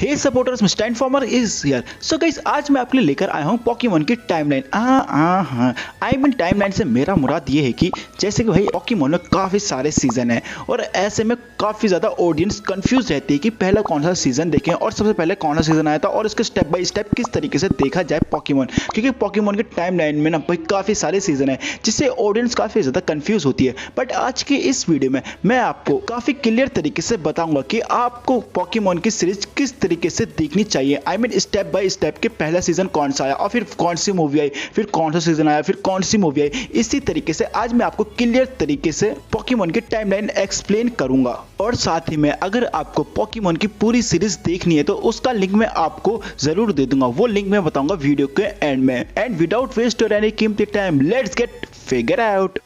Hey supporters, mister informer is here. So guys, आज मैं आपके लिए लेकर आया हूँ पोकेमॉन की टाइमलाइन। आई मीन टाइमलाइन से मेरा मुराद ये है कि जैसे कि भाई पोकेमॉन में काफ़ी सारे सीजन हैं और ऐसे में काफ़ी ज़्यादा ऑडियंस कंफ्यूज रहती है कि पहला कौन सा सीजन देखें और सबसे पहले कौन सा सीजन आया था और इसके स्टेप बाय स्टेप किस तरीके से देखा जाए पोकेमॉन, क्योंकि पोकेमॉन की टाइमलाइन में ना भाई काफ़ी सारे सीजन है जिससे ऑडियंस काफ़ी ज़्यादा कंफ्यूज होती है। बट आज की इस वीडियो में मैं आपको काफ़ी क्लियर तरीके से बताऊंगा कि आपको पोकेमॉन की सीरीज किस तरीके से देखनी चाहिए। I mean step by step कि पहला सीजन कौन सा आया और फिर कौन सी मूवी आई, फिर कौन सा सीजन आया, फिर कौन सी मूवी आई। इसी तरीके से आज मैं आपको क्लियर तरीके से पोकेमॉन की टाइमलाइन एक्सप्लेन करूंगा। और साथ ही में अगर आपको पोकेमॉन की पूरी सीरीज देखनी है तो उसका लिंक मैं आपको जरूर दे दूंगा। वो लिंक मैं बताऊंगा वीडियो के एंड में। एंड विदाउट वेस्ट और एनी कीमती time, let's get figure out.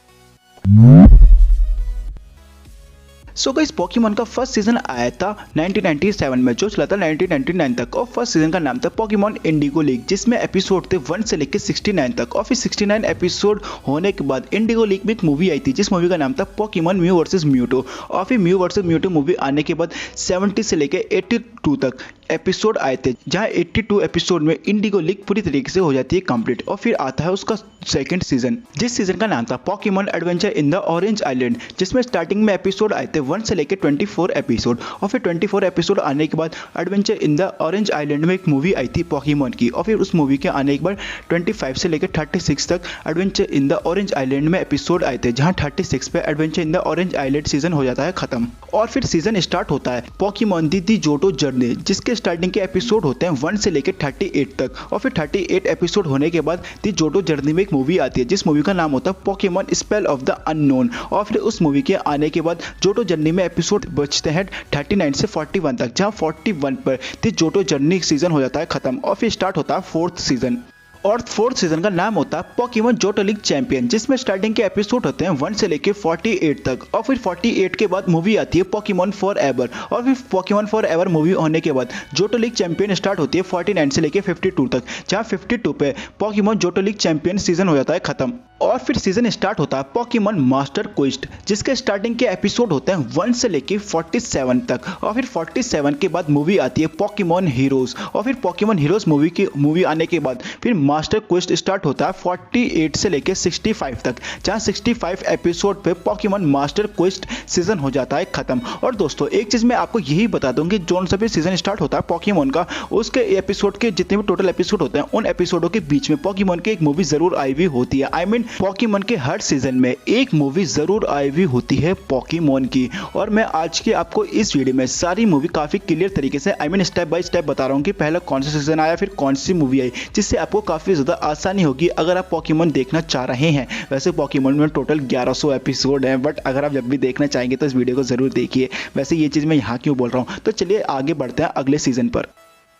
So guys, Pokemon का फर्स्ट सीजन आया था 1997 में, जो चला था 1999 तक। और फर्स्ट सीजन का नाम था पोकेमॉन इंडिगो लीग, जिसमें एपिसोड थे 1 से लेकर 69 तक। और फिर 69 एपिसोड होने के बाद इंडिगो लीग में एक मूवी आई थी जिस मूवी का नाम था पोकेमॉन म्यू वर्सेस म्यूटो। और फिर म्यू वर्सेस म्यूटो मूवी आने के बाद 70 से लेकर 82 तक एपिसोड आए थे, जहां 82 एपिसोड में इंडिगो लीग पूरी तरीके से हो जाती है कंप्लीट। और फिर आता है उसका सेकंड सीजन, जिस सीजन का नाम था Pokemon adventure in the orange island, जिसमें स्टार्टिंग में एपिसोड आए थे 1 से लेकर 24 एपिसोड। और फिर 24 एपिसोड आने के बाद adventure in the orange island में एक मूवी आई थी पोकेमॉन की। और फिर उस मूवी के आने के बाद 25 से लेकर 36 तक adventure in the orange island में एपिसोड आए थे, जहां 36 पे adventure in the orange island season हो जाता है खत्म। और फिर सीजन स्टार्ट होता है पोकेमॉन दी जोटो जर्नी, जिसके स्टार्टिंग के एपिसोड होते हैं 1 से लेकर 38 तक। और फिर 38 एपिसोड होने के बाद दी जोटो जर्नी में एक मूवी आती है जिस मूवी का नाम होता है Pokemon spell of the unknown. और फिर उस मूवी के आने के बाद जोटो जर्नी में एपिसोड बचते हैं 39 से 41 तक, जहां 41 पर दी जोटो जर्नी सीजन हो जाता है खत्म। और फिर स्टार्ट होता है फोर्थ सीजन। और फोर्थ सीजन का नाम होता है पोकेमॉन जोटो लीग चैंपियन, जिसमें स्टार्टिंग के एपिसोड होते हैं 1 से लेकर 48 तक। और फिर 48 के बाद मूवी आती है पोकेमॉन फॉर एवर। और फिर पोकेमॉन फॉर एवर मूवी होने के बाद जोटो लीग चैंपियन स्टार्ट होती है 49 से लेकर 52 तक, जहां 52 पे Pokemon Johto league champion season हो जाता है खत्म। और फिर सीजन स्टार्ट होता है पोकेमॉन मास्टर क्वेस्ट, जिसके स्टार्टिंग के एपिसोड होते हैं 1 से लेकर 47 तक। और फिर 47 के बाद मूवी आती है पोकेमॉन हीरोज। और फिर पोकेमॉन हीरोज मूवी आने के बाद फिर मास्टर क्वेस्ट स्टार्ट होता है 48 से लेकर 65 तक, जहां 65 एपिसोड पे पोकेमॉन मास्टर क्वेस्ट सीजन हो जाता है खत्म। और दोस्तों, एक चीज मैं आपको यही बता दूं कि जोन सा भी सीजन स्टार्ट होता है पोकेमॉन का, उसके एपिसोड के जितने भी टोटल एपिसोड होते हैं उन एपिसोडों के बीच में पोकेमॉन की एक मूवी जरूर आई हुई होती है। आई मीन पोकेमॉन के हर सीजन में एक मूवी जरूर आई हुई होती है पोकेमॉन की। और मैं आज के आपको इस वीडियो में सारी मूवी काफी क्लियर तरीके से I mean step by step बता रहा हूँ कि पहला कौन सा सीजन आया, फिर कौन सी मूवी आई, जिससे आपको काफी ज्यादा आसानी होगी अगर आप पोकेमॉन देखना चाह रहे हैं। वैसे पोकेमॉन में टोटल 1100 एपिसोड हैं, बट अगर आप जब भी देखना चाहेंगे तो इस वीडियो को जरूर देखिए। वैसे ये चीज मैं यहाँ क्यों बोल रहा हूँ, तो चलिए आगे बढ़ते हैं अगले सीजन पर।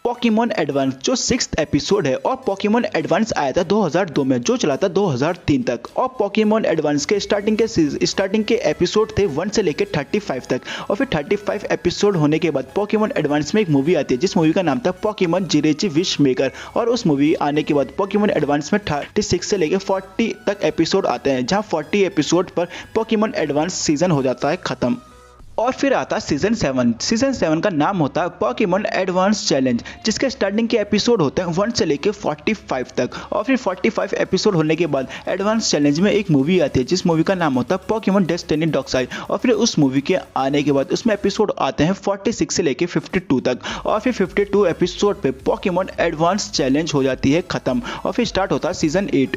पोकेमॉन एडवांस जो 6th एपिसोड है, और पोकेमॉन एडवांस आया था 2002 में, जो चला था 2003 तक। और पोकेमॉन एडवांस के स्टार्टिंग के एपिसोड थे 1 से लेकर 35 तक। और फिर 35 एपिसोड होने के बाद पोकेमॉन एडवांस में एक मूवी आती है जिस मूवी का नाम था पोकेमॉन जिरेची विश मेकर। और उस मूवी आने के बाद पोकेमॉन एडवांस में 36 से लेकर 40 तक एपिसोड आते हैं, जहां 40 एपिसोड पर पोकेमॉन एडवांस सीजन हो जाता है खत्म। और फिर आता है सीजन 7। सीजन 7 का नाम होता है पोकेमॉन एडवांस चैलेंज, जिसके स्टार्टिंग के एपिसोड होते हैं 1 से लेकर 45 तक। और फिर 45 एपिसोड होने के बाद एडवांस चैलेंज में एक मूवी आती है जिस मूवी का नाम होता है पोकेमॉन डेस्टिनी डॉक्साइड। और फिर उस मूवी के आने के बाद उसमें एपिसोड आते हैं 46 से लेकर 52 तक। और फिर 52 एपिसोड पे पोकेमॉन एडवांस चैलेंज हो जाती है खत्म। और फिर स्टार्ट होता है सीजन 8।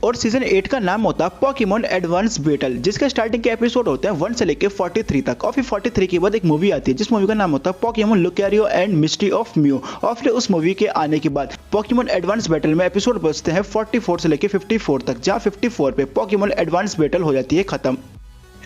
और सीजन 8 का नाम होता है पोकेमॉन एडवांस बैटल, जिसके स्टार्टिंग के एपिसोड होते हैं 1 से लेकर 43 तक। और फिर 43 के बाद एक मूवी आती है जिस मूवी का नाम होता है Pokemon Lucario and mystery of mu. और फिर उस मूवी के आने के बाद पोकेमॉन एडवांस बैटल में एपिसोड बचते हैं 44 से लेकर 54 तक, जहां 54 पे पोकेमॉन एडवांस बैटल हो जाती है खत्म।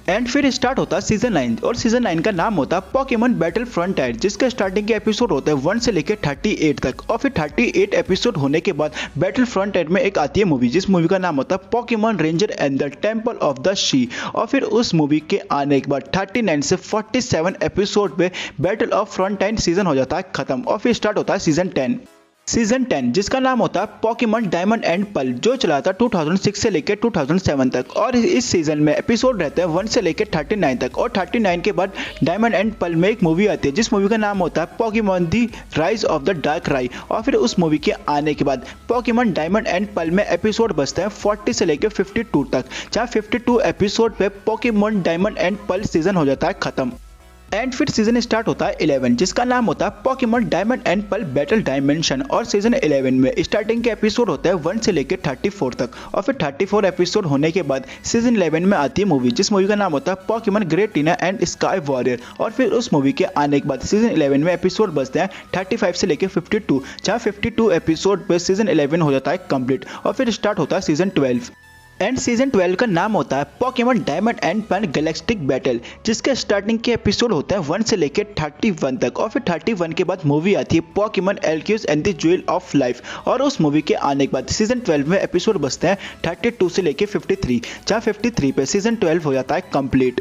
एंड फिर स्टार्ट होता है सीजन 9। और सीजन 9 का नाम होता है पोकेमॉन बैटल फ्रंटियर, जिसके स्टार्टिंग के एपिसोड होते हैं 1 से लेकर 38 तक। और फिर 38 एपिसोड होने के बाद बैटल फ्रंटियर में एक आती है मूवी जिस मूवी का नाम होता है Pokemon ranger and the temple of the she. और फिर उस मूवी के आने के बाद 39 से 47 एपिसोड पे बैटल ऑफ फ्रंटाइन सीजन हो जाता है खत्म। और फिर स्टार्ट होता है सीजन 10। सीजन 10 जिसका नाम होता है पॉकीमॉन डायमंड एंड पर्ल, जो चला था 2006 से लेकर 2007 तक। और इस सीजन में एपिसोड रहते हैं 1 से लेकर 39 तक। और 39 के बाद डायमंड एंड पर्ल में एक मूवी आती है जिस मूवी का नाम होता है Pokémon the rise of the dark राई। और फिर उस मूवी के आने के बाद पॉकीमॉन डायमंड एंड पर्ल में एपिसोड बचते हैं 40 से लेकर 52 तक, जहाँ 52 एपिसोड पे Pokémon diamond and pearl season हो जाता है खत्म। एंड फिर सीजन स्टार्ट होता है 11 जिसका नाम होता है Pokémon diamond and pearl battle dimension. और सीजन 11 में स्टार्टिंग के एपिसोड होते हैं 1 से लेकर 34 तक। और फिर 34 एपिसोड होने के बाद सीजन 11 में आती है मूवी जिस मूवी का नाम होता है पॉकीमॉन ग्रेटिना एंड स्काई वॉरियर। और फिर उस मूवी के आने के बाद सीजन 11 में एपिसोड बचते हैं 35 से लेकर 52, जहाँ 52 एपिसोड पे सीजन 11 हो जाता है कंप्लीट। और फिर स्टार्ट होता है सीजन 12। एंड सीजन 12 का नाम होता है Pokémon diamond and pearl galactic battle, जिसके स्टार्टिंग के एपिसोड होते हैं 1 से लेकर 31 तक। और फिर 31 के बाद मूवी आती है Pokemon Arceus and the jewel of life. और उस मूवी के आने के बाद सीजन 12 में एपिसोड बचते हैं 32 से लेकर 53, जहाँ 53 पे सीजन 12 हो जाता है कंप्लीट।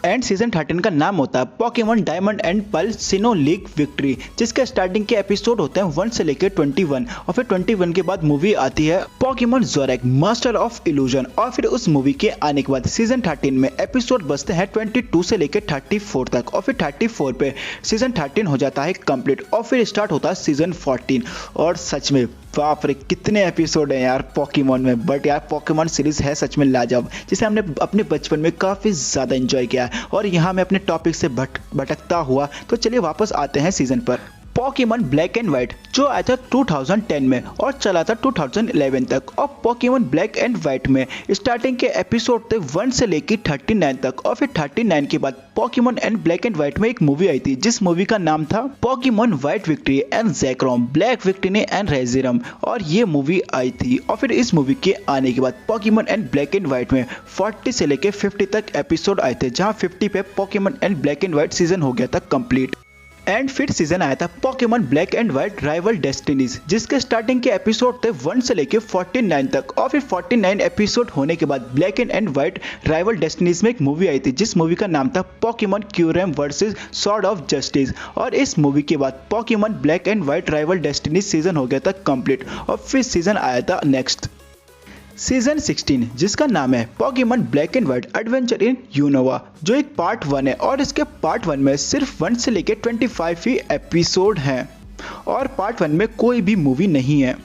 एंड सीजन 13 का नाम होता है Pokémon diamond and pearl synonym league victory, जिसके स्टार्टिंग के एपिसोड होते हैं 1 से लेकर 21। और फिर 21 के बाद मूवी आती है पॉकीमॉन जोरेक मास्टर ऑफ इल्यूजन। और फिर उस मूवी के आने के बाद सीजन 13 में एपिसोड बचते हैं 22 से लेकर 34 तक। और फिर 34 पे सीजन 13 हो जाता है कंप्लीट। और फिर स्टार्ट होता है सीजन 14। और सच में बाप रे कितने एपिसोड हैं यार पॉकीमॉन में। बट यार पॉकीमॉन सीरीज है सच में लाजवाब, जिसे हमने अपने बचपन में काफ़ी ज़्यादा एंजॉय किया है। और यहाँ मैं अपने टॉपिक से भटकता हुआ, तो चलिए वापस आते हैं सीजन पर। पॉकीमॉन ब्लैक एंड व्हाइट जो आया था 2010 में और चला था 2011 तक। और पॉकीमॉन ब्लैक एंड व्हाइट में स्टार्टिंग के एपिसोड थे 1 से लेकर 39 तक। और फिर 39 के बाद Pokémon and black and white में एक मूवी आई थी जिस मूवी का नाम था Pokemon white victory and Zekrom black victory and Reshiram. और ये मूवी आई थी। और फिर इस मूवी के आने के बाद Pokémon and black and white में 40 से लेकर 50 तक एपिसोड आए थे, जहाँ 50 पे Pokemon and black and white season हो गया था कंप्लीट। एंड फिर सीजन आया था Pokemon black and white rival destinies, जिसके स्टार्टिंग के एपिसोड थे 1 से लेकर 49 तक। और फिर 49 एपिसोड होने के बाद black and white rival destinies में एक मूवी आई थी जिस मूवी का नाम था Pokemon Kyurem versus sword of justice. और इस मूवी के बाद Pokemon black and white rival destinies season हो गया था कंप्लीट। और फिर सीजन आया था नेक्स्ट सीजन 16 जिसका नाम है Pokémon black and white adventure in Unova, जो एक पार्ट 1 है। और इसके पार्ट 1 में सिर्फ 1 से लेकर 25 ही एपिसोड हैं। और पार्ट 1 में कोई भी मूवी नहीं है।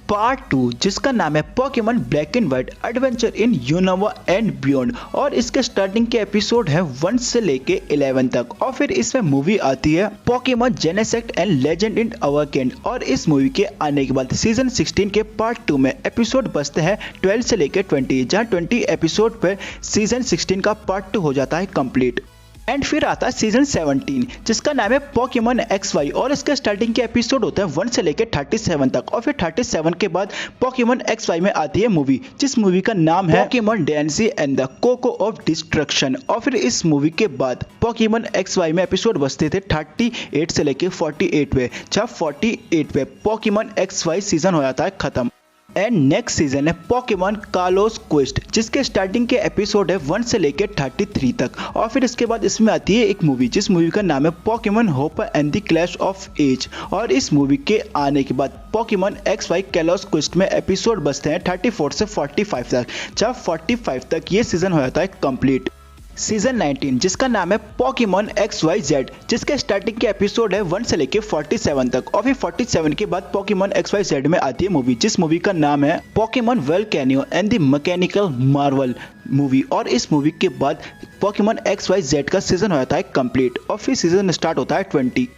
पार्ट 2 जिसका नाम है Pokémon black and white adventure in Unova and beyond. और इसके स्टार्टिंग के एपिसोड है 1 से लेके 11 तक। और फिर इसमें मूवी आती है पॉकीमॉन जेनेसेक्ट एंड लेजेंड इन अवाकेंड। और इस मूवी के आने के बाद सीजन 16 के पार्ट 2 में एपिसोड बचते हैं 12 से लेके 20, जहाँ 20 एपिसोड पर सीजन 16 का पार्ट 2 हो जाता है कंप्लीट। एंड फिर आता है सीजन 17 जिसका नाम है पॉकीमॉन XY। और इसके स्टार्टिंग के एपिसोड होते हैं 1 से लेकर 37 तक। और फिर 37 के बाद पॉकीमॉन XY में आती है मूवी जिस मूवी का नाम है Pokemon Diancie and the cocoon of destruction. और फिर इस मूवी के बाद पॉकीमॉन XY में एपिसोड बचते थे 38 से लेकर 48 पे, जहाँ 48 पे पॉकीमॉन XY सीजन हो जाता है खत्म। एंड नेक्स्ट सीजन है पॉकीमॉन कालोस क्वेस्ट, जिसके स्टार्टिंग के एपिसोड है 1 से लेकर 33 तक। और फिर इसके बाद इसमें आती है एक मूवी जिस मूवी का नाम है Pokemon Hoopa and the clash of age. और इस मूवी के आने के बाद पॉकीमॉन XY कालोस क्वेस्ट में एपिसोड बचते हैं 34 से 45 तक, जब 45 तक ये सीजन हो जाता है कंप्लीट। सीजन 19 जिसका नाम है पॉकीमॉन XYZ, जिसके स्टार्टिंग के एपिसोड है 1 से लेकर 47 तक। और फिर 47 के बाद पॉकीमॉन XYZ में आती है मूवी जिस मूवी का नाम है Pokemon Volcanion and the mechanical marvel movie. और इस मूवी के बाद पॉकीमॉन XYZ का सीजन हो जाता है कंप्लीट। और फिर सीजन स्टार्ट होता है 20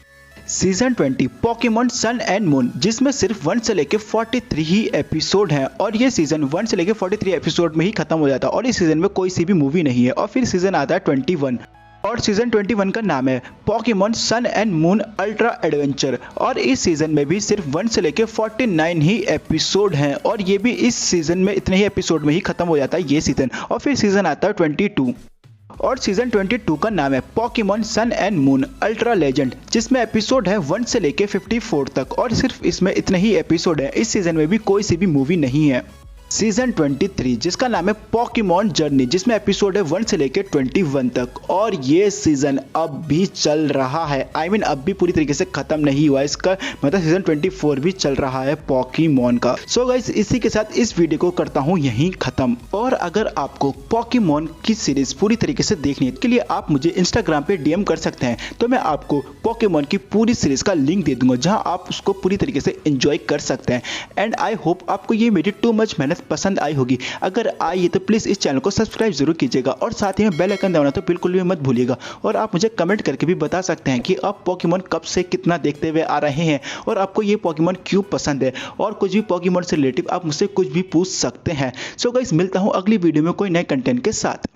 season 20 Pokemon sun and moon, जिसमें सिर्फ 1 से लेकर 43 ही एपिसोड हैं। और ये सीजन 1 से लेकर 43 एपिसोड में ही खत्म हो जाता है। और इस सीजन में कोई सी भी मूवी नहीं है। और फिर सीजन आता है 21 और सीजन 21 का नाम है Pokemon sun and moon ultra adventure. और इस सीजन में भी सिर्फ 1 से लेकर 49 ही एपिसोड हैं। और ये भी इस सीजन में इतने ही एपिसोड में ही खत्म हो जाता है ये सीजन। और फिर सीजन आता है 22 और सीजन 22 का नाम है Pokemon sun and moon ultra legend, जिसमें एपिसोड है 1 से लेके 54 तक। और सिर्फ इसमें इतने ही एपिसोड है। इस सीजन में भी कोई सी भी मूवी नहीं है। सीजन 23 जिसका नाम है पॉकीमॉन जर्नी, जिसमें एपिसोड है 1 से लेकर 21 तक। और ये सीजन अब भी चल रहा है, अब भी पूरी तरीके से खत्म नहीं हुआ इसका, मतलब सीजन 24 भी चल रहा है पॉकीमॉन का। सो गाइस, इसी के साथ इस वीडियो को करता हूँ यहीं खत्म। और अगर आपको पॉकीमॉन की सीरीज पूरी तरीके से देखनी है, इसके लिए आप मुझे इंस्टाग्राम पे डीएम कर सकते हैं, तो मैं आपको पॉकीमॉन की पूरी सीरीज का लिंक दे दूंगा, जहां आप उसको पूरी तरीके से एंजॉय कर सकते हैं। एंड आई होप आपको ये मेरी टू मच मेहनत पसंद आई होगी। अगर आई है तो प्लीज़ इस चैनल को सब्सक्राइब जरूर कीजिएगा और साथ ही में बेल आइकन दबाना तो बिल्कुल भी मत भूलिएगा। और आप मुझे कमेंट करके भी बता सकते हैं कि आप पॉकीमॉन कब से कितना देखते हुए आ रहे हैं और आपको ये पॉकीमॉन क्यों पसंद है, और कुछ भी पॉकीमॉन से रिलेटिव आप मुझसे कुछ भी पूछ सकते हैं। सो गाइस, मिलता हूँ अगली वीडियो में कोई नए कंटेंट के साथ।